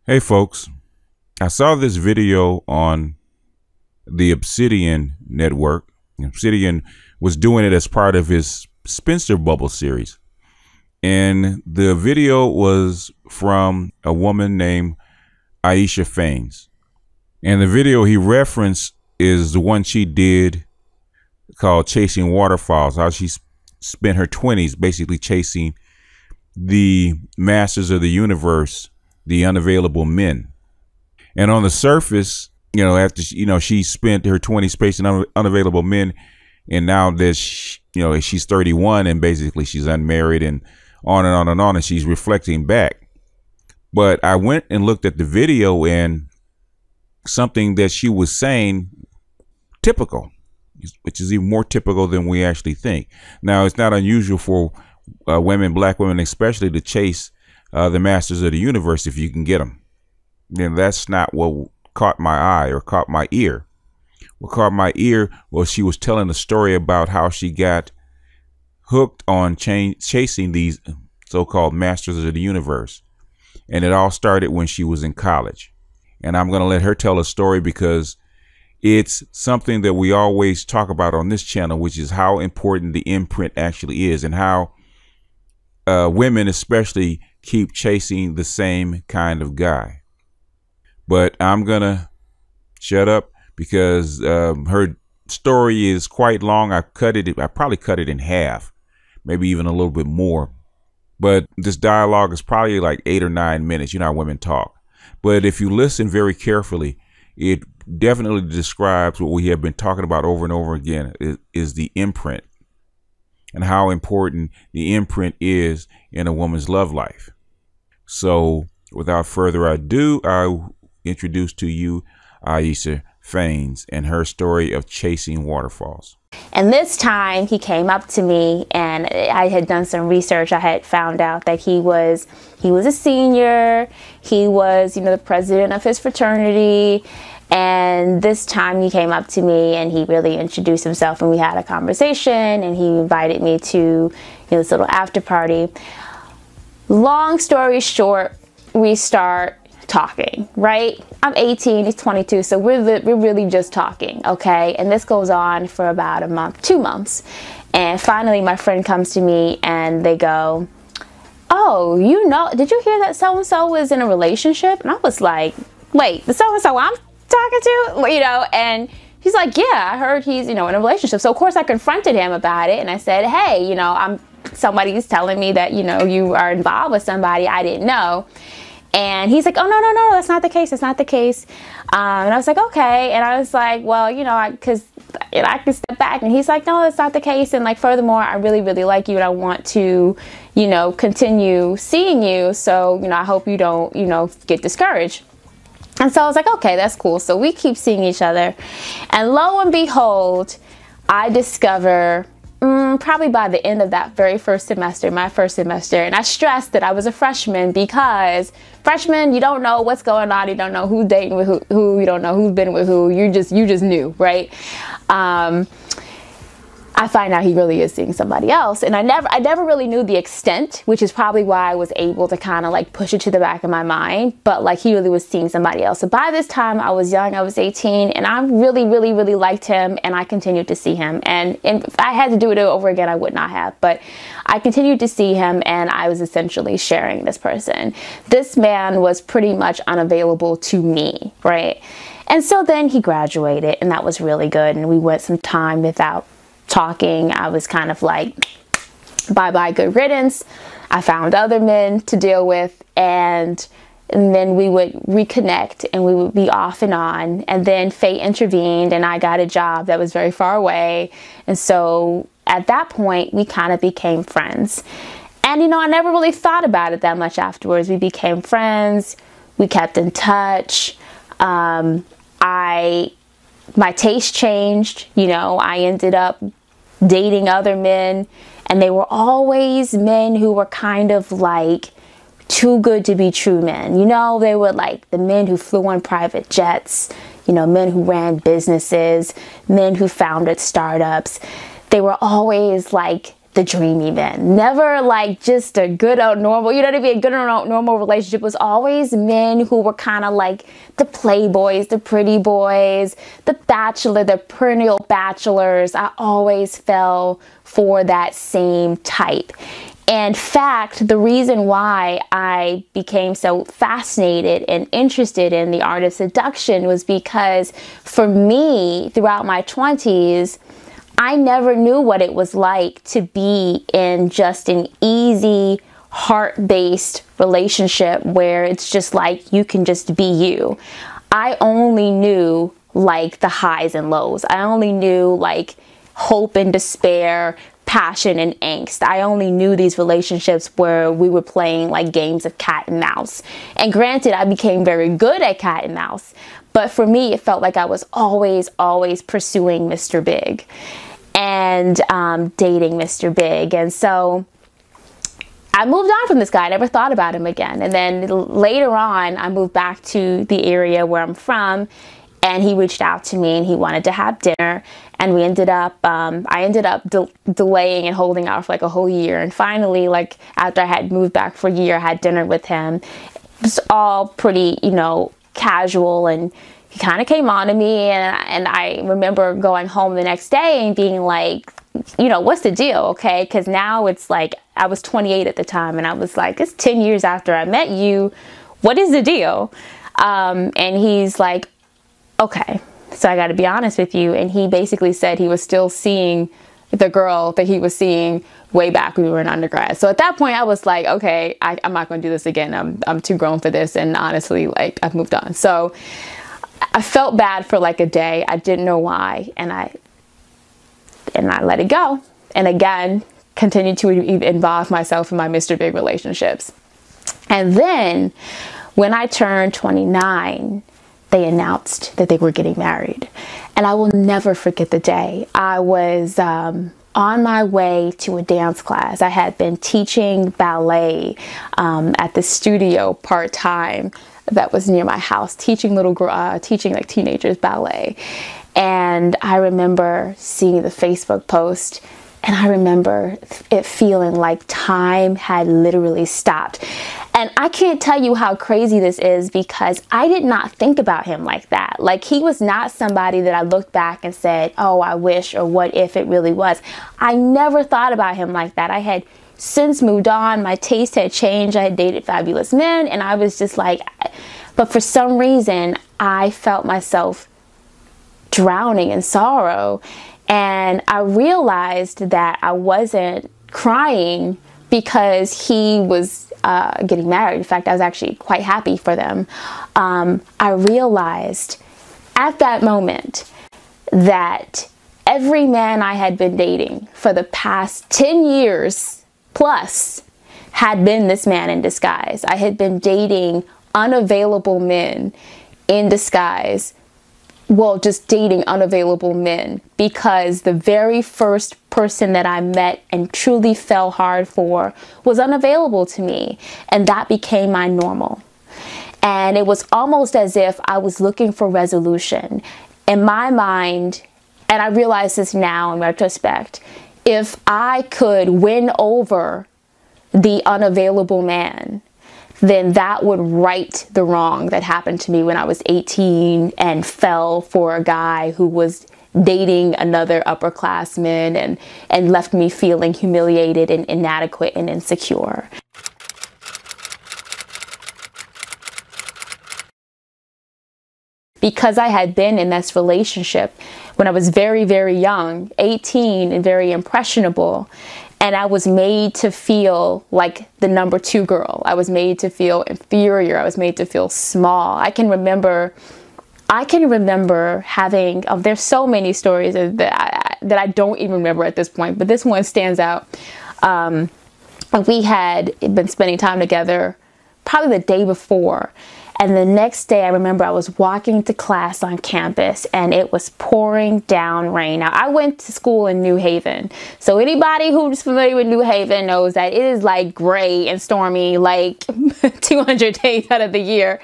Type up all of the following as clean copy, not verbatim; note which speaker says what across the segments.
Speaker 1: Hey folks, I saw this video on the Obsidian network. Obsidian was doing it as part of his Spinster Bubble series. And the video was from a woman named Aisha Faines. And the video he referenced is the one she did called Chasing Waterfalls, how she spent her 20s basically chasing the masters of the universe, the unavailable men. And on the surface, after she spent her 20s chasing unavailable men, and now that she's 31 and basically she's unmarried and on and on and on, and she's reflecting back. But I went and looked at the video, and something that she was saying, typical, which is even more typical than we actually think. Now, it's not unusual for women, black women especially, to chase the masters of the universe if you can get them. Then that's not what caught my eye or caught my ear. What caught my ear was she was telling a story about how she got hooked on chasing these so-called masters of the universe. And it all started when she was in college. And I'm going to let her tell a story because it's something that we always talk about on this channel, which is how important the imprint actually is, and how women especially keep chasing the same kind of guy. But I'm going to shut up because her story is quite long. I probably cut it in half, maybe even a little bit more. But this dialogue is probably like 8 or 9 minutes. You know how women talk. But if you listen very carefully, it definitely describes what we have been talking about over and over again, is the imprint, and how important the imprint is in a woman's love life. So without further ado, I introduce to you Aisha Faines and her story of chasing waterfalls.
Speaker 2: And this time he came up to me, and I had done some research. I had found out that he was a senior. He was, the president of his fraternity. And this time he came up to me and he really introduced himself, and we had a conversation, and he invited me to this little after party. Long story short, we start talking, right? I'm 18, he's 22, so we're really just talking, okay? And this goes on for about a month, 2 months. And finally my friend comes to me and they go, "Oh, did you hear that so-and-so was in a relationship?" And I was like, "Wait, the so-and-so I'm talking to?" And he's like, "Yeah, I heard he's, in a relationship." So of course I confronted him about it, and I said, "Hey, somebody's telling me that, you are involved with somebody I didn't know." And he's like, "Oh, no, that's not the case. That's not the case." And I was like, "Okay." And I was like, "Well, because I can step back." And he's like, "No, that's not the case. And furthermore, I really, really like you, and I want to, continue seeing you. So, I hope you don't, get discouraged." And so I was like, "Okay, that's cool." So we keep seeing each other. And lo and behold, I discover probably by the end of that very first semester, my first semester, and I stressed that I was a freshman, because freshmen, you don't know what's going on, you don't know who's dating with who, you don't know who's been with who, you just knew, right? I find out he really is seeing somebody else, and I never really knew the extent, which is probably why I was able to kind of push it to the back of my mind. But he really was seeing somebody else. So by this time I was young, I was 18, and I really, really, really liked him, and I continued to see him. And if I had to do it over again, I would not have, but I continued to see him, and I was essentially sharing this person. This man was pretty much unavailable to me, right? And so then he graduated, and that was really good, and we went some time without talking. I was kind of like, bye-bye, good riddance. I found other men to deal with, and then we would reconnect, and we would be off and on. And then fate intervened, and I got a job that was very far away. And so at that point, we kind of became friends. And, I never really thought about it that much afterwards. We became friends. We kept in touch. My taste changed. I ended up dating other men, and they were always men who were kind of too good to be true men. They were the men who flew on private jets, men who ran businesses, men who founded startups. They were always the dreamy men. Never like just a good old normal, you know what I mean? A good old normal relationship. It was always men who were kind of like the playboys, the pretty boys, the bachelor, the perennial bachelors. I always fell for that same type. In fact, the reason why I became so fascinated and interested in the art of seduction was because for me, throughout my 20s, I never knew what it was like to be in just an easy, heart-based relationship where it's just like you can just be you. I only knew like the highs and lows. I only knew like hope and despair, passion and angst. I only knew these relationships where we were playing like games of cat and mouse. And granted, I became very good at cat and mouse. But for me, it felt like I was always pursuing Mr. Big and dating Mr. Big. And so I moved on from this guy. I never thought about him again. And then later on, I moved back to the area where I'm from, and he reached out to me and he wanted to have dinner. And we ended up, I ended up delaying and holding out for like a whole year. And finally, like after I had moved back for a year, I had dinner with him. It was all pretty, you know, casual, and he kind of came on to me, and I remember going home the next day and being like, you know, what's the deal, okay? Because now it's like, I was 28 at the time, and I was like, it's 10 years after I met you. What is the deal? And he's like, okay, so I got to be honest with you. And he basically said he was still seeing the girl that he was seeing way back when we were in undergrad. So at that point I was like, okay, I'm not going to do this again. I'm too grown for this. And honestly, like I've moved on. So I felt bad for like a day. I didn't know why. And I let it go. And again, continued to involve myself in my Mr. Big relationships. And then when I turned 29, they announced that they were getting married. And I will never forget the day. I was on my way to a dance class. I had been teaching ballet at the studio part-time that was near my house, teaching like teenagers ballet. And I remember seeing the Facebook post, and I remember it feeling like time had literally stopped. And I can't tell you how crazy this is, because I did not think about him like that. Like, he was not somebody that I looked back and said, oh, I wish, or what if it really was. I never thought about him like that. I had since moved on. My taste had changed. I had dated fabulous men, and I was just like, but for some reason, I felt myself drowning in sorrow. And I realized that I wasn't crying because he was getting married. In fact, I was actually quite happy for them. I realized at that moment that every man I had been dating for the past 10 years plus had been this man in disguise. I had been dating unavailable men in disguise. Well, just dating unavailable men, because the very first person that I met and truly fell hard for was unavailable to me. And that became my normal. And it was almost as if I was looking for resolution. In my mind, and I realize this now in retrospect, if I could win over the unavailable man, then that would right the wrong that happened to me when I was 18 and fell for a guy who was dating another upperclassman and left me feeling humiliated and inadequate and insecure. Because I had been in this relationship when I was very, very young, 18, and very impressionable, and I was made to feel like the number 2 girl. I was made to feel inferior. I was made to feel small. I can remember having, there's so many stories that I don't even remember at this point, but this one stands out. We had been spending time together probably the day before. And the next day, I remember I was walking to class on campus, and it was pouring down rain. Now, I went to school in New Haven. So anybody who's familiar with New Haven knows that it is like gray and stormy, like 200 days out of the year.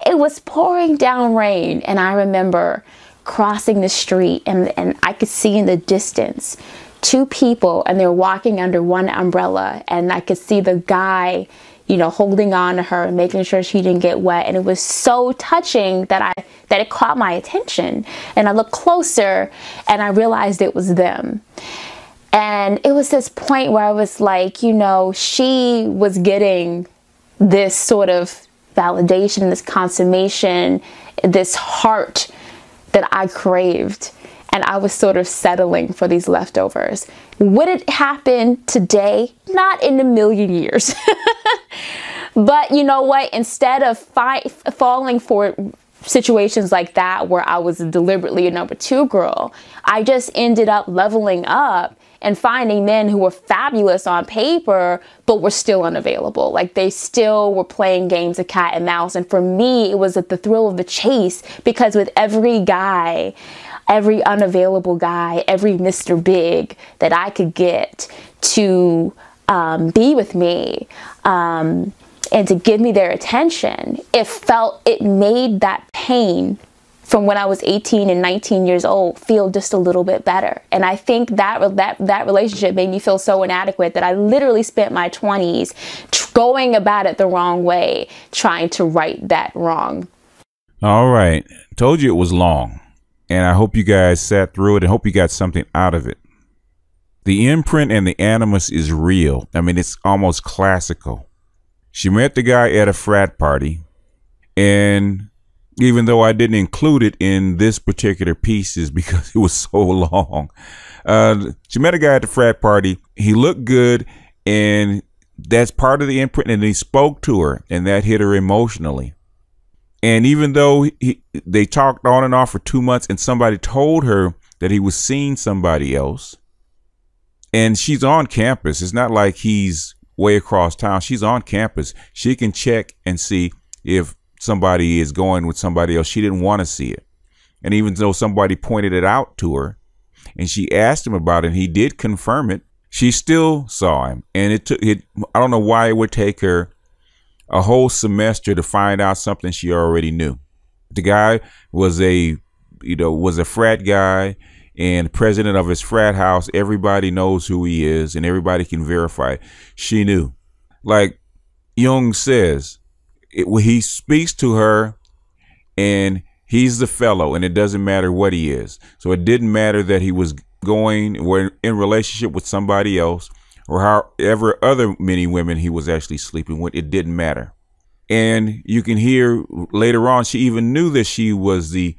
Speaker 2: It was pouring down rain. And I remember crossing the street, and I could see in the distance two people, and they're walking under one umbrella, and I could see the guy, you know, holding on to her and making sure she didn't get wet. And it was so touching that it caught my attention. And I looked closer and I realized it was them. And it was this point where I was like, you know, she was getting this sort of validation, this consummation, this heart that I craved. And I was sort of settling for these leftovers. Would it happen today? Not in a million years. But you know what? Instead of falling for situations like that where I was deliberately a number two girl, I just ended up leveling up and finding men who were fabulous on paper, but were still unavailable. Like, they still were playing games of cat and mouse. And for me, it was at the thrill of the chase, because with every guy, every unavailable guy, every Mr. Big that I could get to be with me and to give me their attention, it made that pain from when I was 18 and 19 years old feel just a little bit better. And I think that relationship made me feel so inadequate that I literally spent my 20s going about it the wrong way, trying to right that wrong.
Speaker 1: All right. Told you it was long. And I hope you guys sat through it and hope you got something out of it. The imprint and the animus is real. I mean, it's almost classical. She met the guy at a frat party, and even though I didn't include it in this particular pieces because it was so long, she met a guy at the frat party. He looked good, and that's part of the imprint, and he spoke to her, and that hit her emotionally. And even though they talked on and off for 2 months, and somebody told her that he was seeing somebody else, and she's on campus. It's not like he's way across town. She's on campus. She can check and see if somebody is going with somebody else. She didn't want to see it. And even though somebody pointed it out to her and she asked him about it, and he did confirm it, she still saw him. And I don't know why it would take her a whole semester to find out something she already knew. The guy was a frat guy and president of his frat house. Everybody knows who he is and everybody can verify it. She knew. Like Jung says, he speaks to her and he's the fellow, and it doesn't matter what he is. So it didn't matter that he was going or in relationship with somebody else or however other many women he was actually sleeping with. It didn't matter. And you can hear later on, she even knew that she was the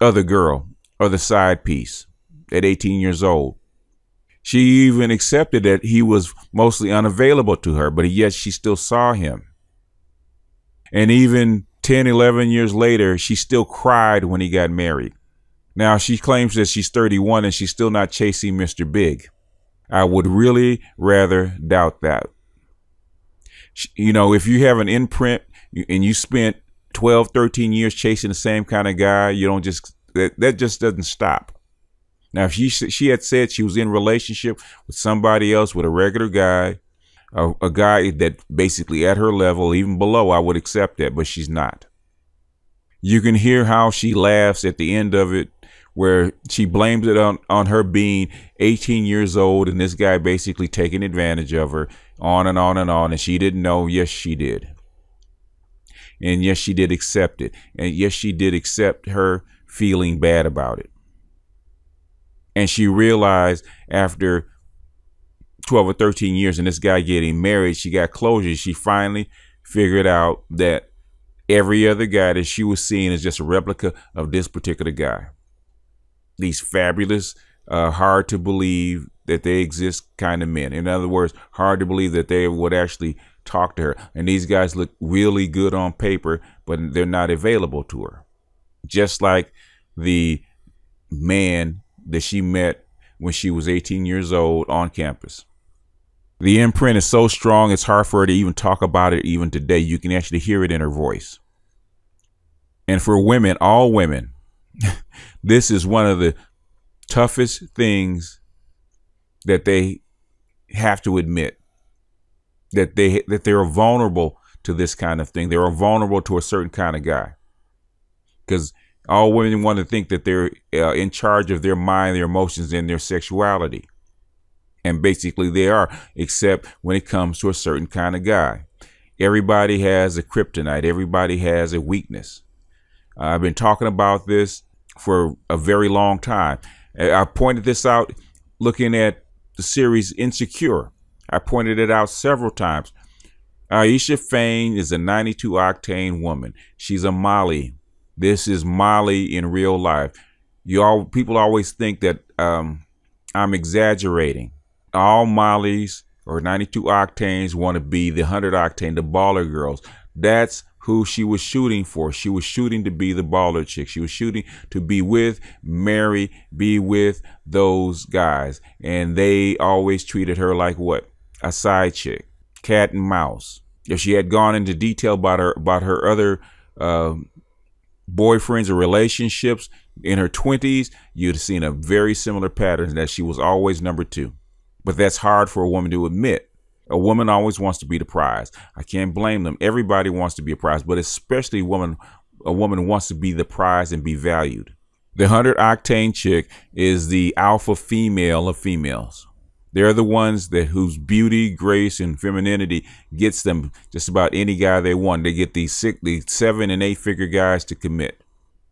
Speaker 1: other girl or the side piece at 18 years old. She even accepted that he was mostly unavailable to her, but yet she still saw him. And even 10, 11 years later, she still cried when he got married. Now, she claims that she's 31 and she's still not chasing Mr. Big. I would really rather doubt that. You know, if you have an imprint and you spent 12, 13 years chasing the same kind of guy, you don't just, that just doesn't stop. Now, if she had said she was in a relationship with somebody else, with a regular guy, a guy that basically at her level, even below, I would accept that, but she's not. You can hear how she laughs at the end of it, where she blames it on her being 18 years old and this guy basically taking advantage of her, on and on and on. And she didn't know. Yes, she did. And yes, she did accept it. And yes, she did accept her feeling bad about it. And she realized after 12 or 13 years and this guy getting married, she got closure. She finally figured out that every other guy that she was seeing is just a replica of this particular guy. These fabulous, hard to believe that they exist kind of men. In other words, hard to believe that they would actually talk to her. And these guys look really good on paper, but they're not available to her. Just like the man that she met when she was 18 years old on campus. The imprint is so strong, it's hard for her to even talk about it even today. You can actually hear it in her voice. And for women, all women, this is one of the toughest things that they have to admit, that they're vulnerable to this kind of thing. They're vulnerable to a certain kind of guy. Because All women want to think that they're in charge of their mind, their emotions, and their sexuality. And basically they are, except when it comes to a certain kind of guy. Everybody has a kryptonite. Everybody has a weakness. I've been talking about this for a very long time. I pointed this out looking at the series Insecure. I pointed it out several times. Aisha Fain is a 92 octane woman. She's a Molly. This is Molly in real life. People always think that I'm exaggerating. All Mollies or 92 octanes want to be the 100 octane, the baller girls. That's who she was shooting for. She was shooting to be the baller chick. She was shooting to be with, marry, be with those guys. And they always treated her like what? A side chick, cat and mouse. If she had gone into detail about her other boyfriends or relationships in her 20s, you'd have seen a very similar pattern, that she was always number two. But that's hard for a woman to admit. A woman always wants to be the prize. I can't blame them. Everybody wants to be a prize, but especially a woman wants to be the prize and be valued. The 100 octane chick is the alpha female of females. They're the ones whose beauty, grace, and femininity gets them just about any guy they want. They get these 7 and 8 figure guys to commit.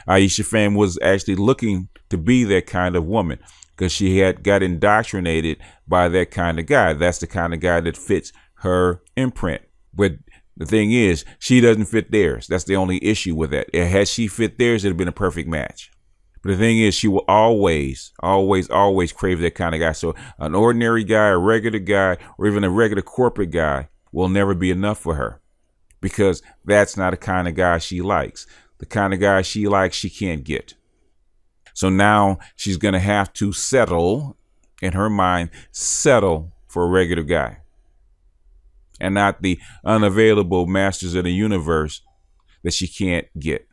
Speaker 1: Aisha Fain was actually looking to be that kind of woman, because she had got indoctrinated by that kind of guy. That's the kind of guy that fits her imprint. But the thing is, she doesn't fit theirs. That's the only issue with that. Had she fit theirs, it'd have been a perfect match. But the thing is, she will always, always, always crave that kind of guy. So an ordinary guy, a regular guy, or even a regular corporate guy will never be enough for her, because that's not the kind of guy she likes. The kind of guy she likes, she can't get. So now she's going to have to settle, in her mind, settle for a regular guy, and not the unavailable masters of the universe that she can't get.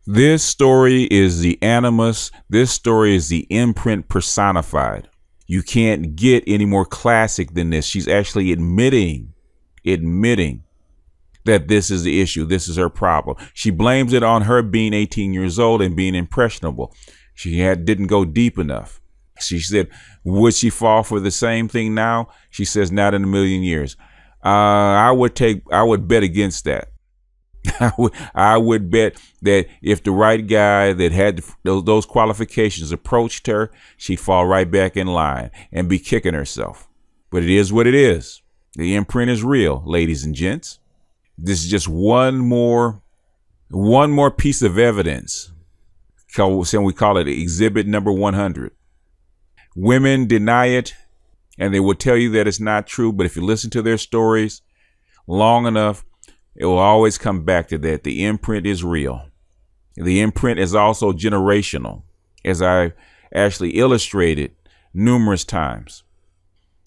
Speaker 1: This story is the animus. This story is the imprint personified. You can't get any more classic than this. She's actually admitting that this is the issue. This is her problem. She blames it on her being 18 years old and being impressionable. She didn't go deep enough. She said, would she fall for the same thing now? She says, not in a million years. I would bet against that. I would bet that if the right guy that had those qualifications approached her, she'd fall right back in line and be kicking herself. But it is what it is. The imprint is real, ladies and gents. This is just one more piece of evidence. We call it exhibit number 100. Women deny it, and they will tell you that it's not true. But if you listen to their stories long enough, it will always come back to that. The imprint is real. The imprint is also generational, as I actually illustrated numerous times.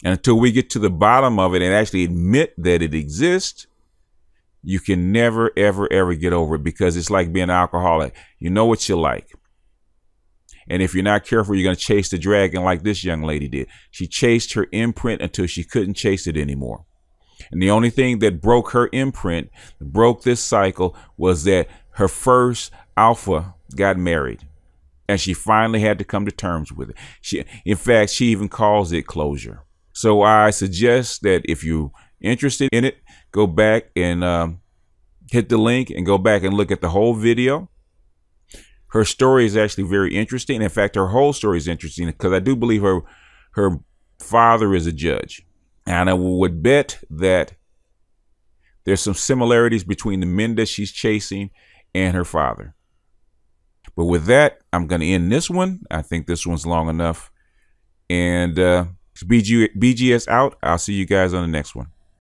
Speaker 1: And until we get to the bottom of it and actually admit that it exists, you can never, ever, ever get over it, because it's like being an alcoholic. You know what you like. And if you're not careful, you're going to chase the dragon like this young lady did. She chased her imprint until she couldn't chase it anymore. And the only thing that broke her imprint, broke this cycle, was that her first alpha got married. And she finally had to come to terms with it. In fact, she even calls it closure. So I suggest that if you're interested in it, go back and hit the link and go back and look at the whole video. Her story is actually very interesting. In fact, her whole story is interesting, because I do believe her father is a judge. And I would bet that there's some similarities between the men that she's chasing and her father. But with that, I'm going to end this one. I think this one's long enough. And BGS out. I'll see you guys on the next one.